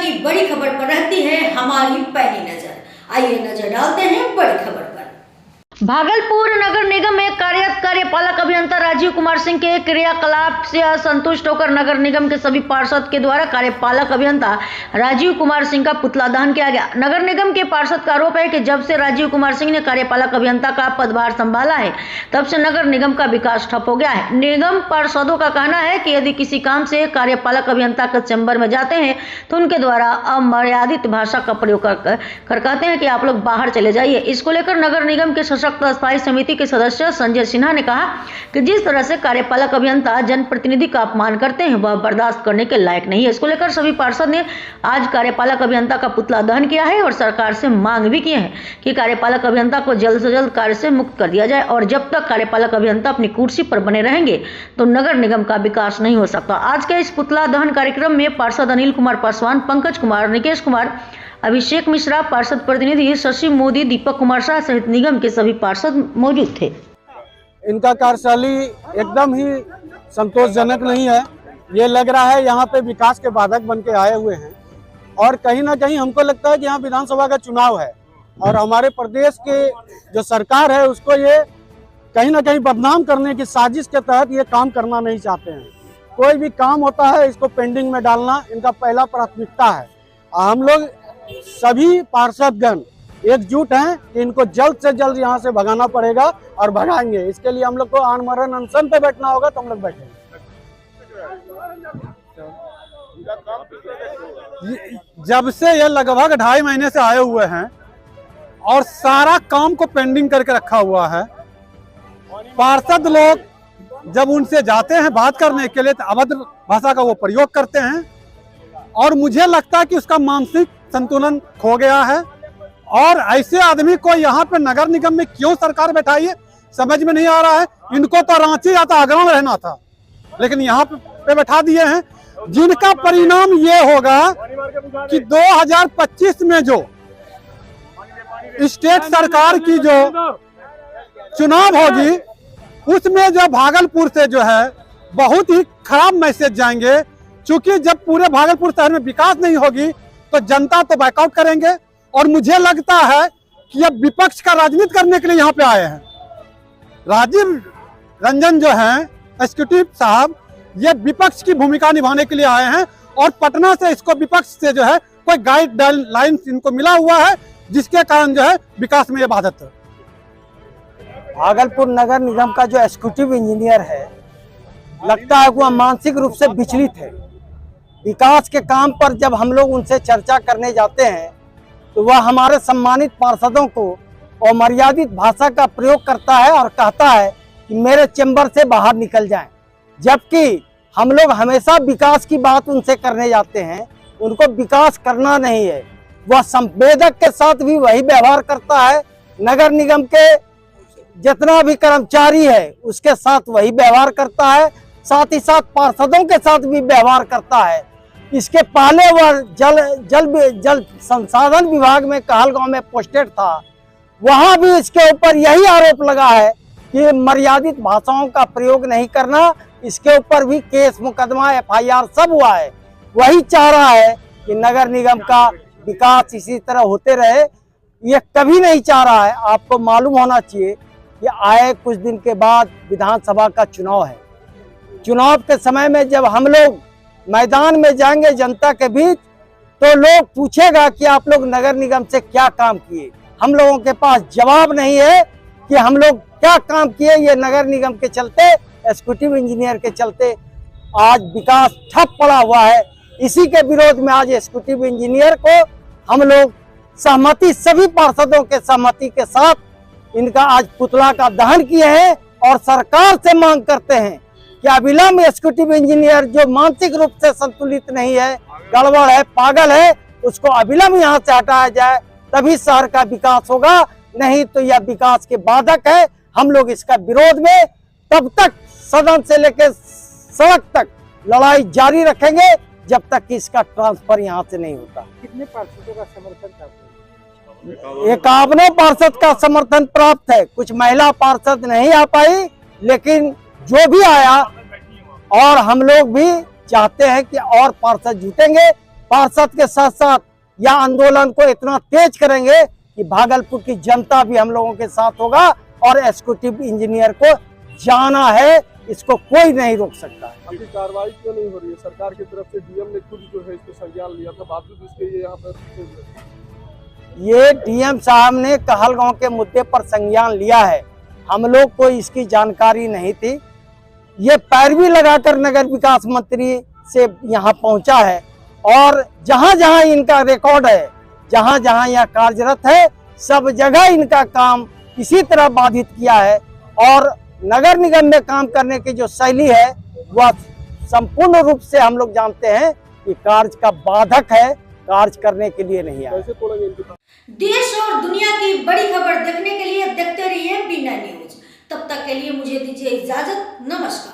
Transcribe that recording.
की बड़ी खबर पर रहती है हमारी पैनी नजर। आइए नजर डालते हैं बड़ी खबर पर। भागलपुर नगर निगम में कार्यरत कार्यपालक अभियंता राजीव कुमार सिंह के क्रियाकलाप से असंतुष्ट होकर नगर निगम के सभी पार्षद के द्वारा कार्यपालक अभियंता राजीव कुमार सिंह का पुतला दहन किया गया। नगर निगम के पार्षद का आरोप है कि जब से राजीव कुमार सिंह ने कार्यपालक अभियंता का पदभार संभाला है तब से नगर निगम का विकास ठप हो गया है। निगम पार्षदों का कहना है कि यदि किसी काम से कार्यपालक अभियंता के चैम्बर में जाते हैं तो उनके द्वारा अमर्यादित भाषा का प्रयोग कर कहते हैं कि आप लोग बाहर चले जाइए। इसको लेकर नगर निगम के स्थायी समिति के सदस्य संजय सिन्हा ने कहा कि जिस तरह से कार्यपालक अभियंता जनप्रतिनिधि का अपमान करते हैं वह बर्दाश्त करने के लायक नहीं है। इसको लेकर सभी पार्षद ने आज कार्यपालक अभियंता का पुतला दहन किया है और सरकार से मांग भी किए हैं कि कार्यपालक अभियंता को जल्द से जल्द कार्य से मुक्त कर दिया जाए और जब तक कार्यपालक अभियंता अपनी कुर्सी पर बने रहेंगे तो नगर निगम का विकास नहीं हो सकता। आज के इस पुतला दहन कार्यक्रम में पार्षद अनिल कुमार पासवान, पंकज कुमार, निकेश कुमार, अभिषेक मिश्रा, पार्षद प्रतिनिधि शशि मोदी, दीपक कुमार शाह सहित निगम के सभी पार्षद मौजूद थे। इनका कार्यशैली एकदम ही संतोषजनक नहीं है। ये लग रहा है यहाँ पे विकास के बाधक बन के आए हुए हैं और कहीं ना कहीं हमको लगता है कि यहाँ विधानसभा का चुनाव है और हमारे प्रदेश के जो सरकार है उसको ये कहीं ना कहीं बदनाम करने की साजिश के तहत ये काम करना नहीं चाहते हैं। कोई भी काम होता है इसको पेंडिंग में डालना इनका पहला प्राथमिकता है। हम लोग सभी पार्षदगण एकजुट हैं कि इनको जल्द से जल्द यहाँ से भगाना पड़ेगा और भगाएंगे। इसके लिए हम लोग को आमरण अनशन पे बैठना होगा तो हम लोग बैठेंगे। जब से ये लगभग 2.5 महीने से आए हुए हैं और सारा काम को पेंडिंग करके रखा हुआ है। पार्षद लोग जब उनसे जाते हैं बात करने के लिए तो अभद्र भाषा का वो प्रयोग करते हैं और मुझे लगता है कि उसका मानसिक संतुलन खो गया है और ऐसे आदमी को यहाँ पे नगर निगम में क्यों सरकार बैठाई है समझ में नहीं आ रहा है। इनको तो रांची या तो आगरा में रहना था लेकिन यहाँ पे बैठा दिए हैं, जिनका परिणाम ये होगा कि 2025 में जो स्टेट सरकार की जो चुनाव होगी उसमें जो भागलपुर से जो है बहुत ही खराब मैसेज जाएंगे। क्योंकि जब पूरे भागलपुर शहर में विकास नहीं होगी तो जनता तो बैकआउट करेंगे और मुझे लगता है कि अब विपक्ष का राजनीति करने के लिए यहाँ पे आए हैं। राजीव रंजन जो हैं एग्जीक्यूटिव साहब ये विपक्ष की भूमिका निभाने के लिए आए हैं और पटना से इसको विपक्ष से जो है कोई गाइडलाइन इनको मिला हुआ है जिसके कारण जो है विकास में ये बाधित है। भागलपुर नगर निगम का जो एग्जीक्यूटिव इंजीनियर है लगता है वह मानसिक रूप से विचलित है। विकास के काम पर जब हम लोग उनसे चर्चा करने जाते हैं तो वह हमारे सम्मानित पार्षदों को अमर्यादित भाषा का प्रयोग करता है और कहता है कि मेरे चैम्बर से बाहर निकल जाएं। जबकि हम लोग हमेशा विकास की बात उनसे करने जाते हैं, उनको विकास करना नहीं है। वह संवेदक के साथ भी वही व्यवहार करता है, नगर निगम के जितना भी कर्मचारी है उसके साथ वही व्यवहार करता है, साथ ही साथ पार्षदों के साथ भी व्यवहार करता है। इसके पहले वह जल संसाधन विभाग में कहलगांव में पोस्टेड था, वहां भी इसके ऊपर यही आरोप लगा है कि मर्यादित भाषाओं का प्रयोग नहीं करना। इसके ऊपर भी केस मुकदमा FIR सब हुआ है। वही चाह रहा है कि नगर निगम का विकास इसी तरह होते रहे, ये कभी नहीं चाह रहा है। आपको मालूम होना चाहिए कि आए कुछ दिन के बाद विधानसभा का चुनाव है। चुनाव के समय में जब हम लोग मैदान में जाएंगे जनता के बीच तो लोग पूछेगा कि आप लोग नगर निगम से क्या काम किए। हम लोगों के पास जवाब नहीं है कि हम लोग क्या काम किए। ये नगर निगम के चलते, एग्जीक्यूटिव इंजीनियर के चलते आज विकास ठप पड़ा हुआ है। इसी के विरोध में आज एग्जीक्यूटिव इंजीनियर को हम लोग सहमति, सभी पार्षदों के सहमति के साथ इनका आज पुतला का दहन किए हैं और सरकार से मांग करते हैं कि अविलंब एग्जीक्यूटिव इंजीनियर जो मानसिक रूप से संतुलित नहीं है, गड़बड़ है, पागल है, उसको अविलंब यहाँ से हटाया जाए, तभी शहर का विकास होगा। नहीं तो यह विकास के बाधक है। हम लोग इसका विरोध में तब तक सदन से लेकर सड़क तक लड़ाई जारी रखेंगे जब तक कि इसका ट्रांसफर यहाँ से नहीं होता। कितने पार्षदों का समर्थन चाहते हैं? 51 पार्षद का समर्थन प्राप्त है। कुछ महिला पार्षद नहीं आ पाई, लेकिन जो भी आया और हम लोग भी चाहते हैं कि और पार्षद जुटेंगे पार्षद के साथ साथ यह आंदोलन को इतना तेज करेंगे कि भागलपुर की जनता भी हम लोगों के साथ होगा और एग्जीक्यूटिव इंजीनियर को जाना है, इसको कोई नहीं रोक सकता है। अभी कार्रवाई क्यों नहीं हो रही है? सरकार की तरफ से डीएम ने खुद जो है इसको संज्ञान लिया था, बावजूद इसके ये यहाँ पर ये डीएम साहब ने कहलगांव के मुद्दे पर संज्ञान लिया है, हम लोग को इसकी जानकारी नहीं थी। ये पैरवी लगाकर नगर विकास मंत्री से यहाँ पहुंचा है और जहां जहां इनका रिकॉर्ड है, जहां जहां यह कार्यरत है, सब जगह इनका काम इसी तरह बाधित किया है और नगर निगम में काम करने की जो शैली है वह संपूर्ण रूप से हम लोग जानते हैं कि कार्य का बाधक है, कार्य करने के लिए नहीं आया। कैसे तोड़ेंगे इनके पास? देश और दुनिया की बड़ी खबर देखने के लिए देखते रहिए बीना न्यूज। तब तक के लिए मुझे दीजिए इजाजत। नमस्कार।